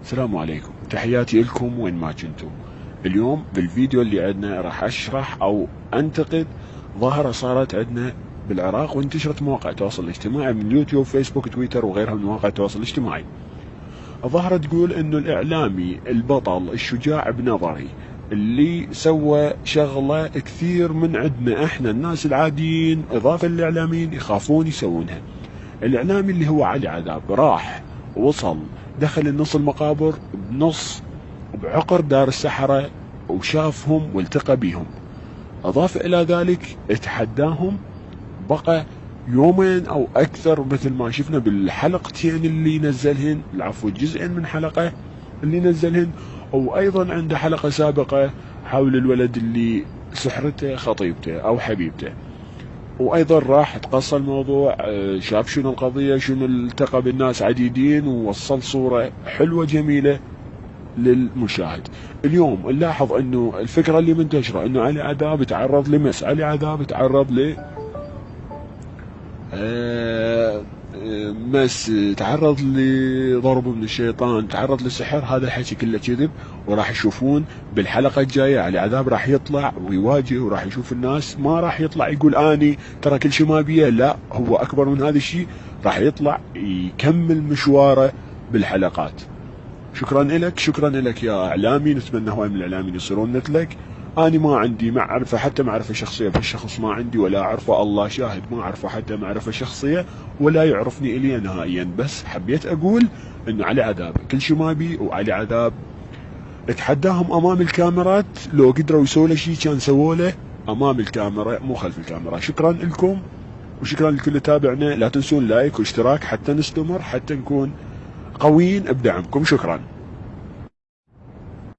السلام عليكم، تحياتي لكم وين ما كنتم. اليوم بالفيديو اللي عندنا راح اشرح او انتقد ظاهرة صارت عندنا بالعراق وانتشرت مواقع التواصل الاجتماعي من يوتيوب فيسبوك تويتر وغيرها من مواقع التواصل الاجتماعي. الظاهرة تقول انه الاعلامي البطل الشجاع بنظري اللي سوى شغلة كثير من عندنا احنا الناس العاديين اضافة للاعلاميين يخافون يسوونها. الاعلامي اللي هو علي عذاب راح وصل دخل النص المقابر بنص بعقر دار السحرة وشافهم والتقى بيهم. اضاف الى ذلك اتحداهم، بقى يومين او اكثر مثل ما شفنا بالحلقتين اللي نزلهن، العفو جزء من حلقة اللي نزلهن، وايضا عنده حلقة سابقة حول الولد اللي سحرته خطيبته او حبيبته. وايضا راح تقصى الموضوع، شاف شنو القضية، شنو التقى بالناس عديدين ووصل صورة حلوة جميلة للمشاهد. اليوم نلاحظ انه الفكرة اللي منتشرة انه علي عذاب تعرض لمس، علي عذاب تعرض ل مس، تعرض لضرب من الشيطان، تعرض للسحر. هذا الحكي كله كذب، وراح يشوفون بالحلقة الجاية علي عذاب راح يطلع ويواجه وراح يشوف الناس. ما راح يطلع يقول اني ترى كل شيء ما بيه، لا، هو اكبر من هذا الشيء، راح يطلع يكمل مشواره بالحلقات. شكرا لك، شكرا لك يا اعلامي، نتمنى هواي من الاعلاميين يصيرون مثلك. اني ما عندي معرفة، حتى معرفة شخصية بهالشخص ما عندي، ولا اعرفه، الله شاهد ما اعرفه حتى معرفة شخصية، ولا يعرفني الي نهائيا. بس حبيت اقول انه علي عذاب كل شيء ما بي، وعلي عذاب اتحداهم امام الكاميرات، لو قدروا يسووا له شيء كان سووا له امام الكاميرا مو خلف الكاميرا. شكرا لكم وشكرا لكل اللي تابعنا، لا تنسون لايك واشتراك حتى نستمر، حتى نكون قويين بدعمكم. شكرا.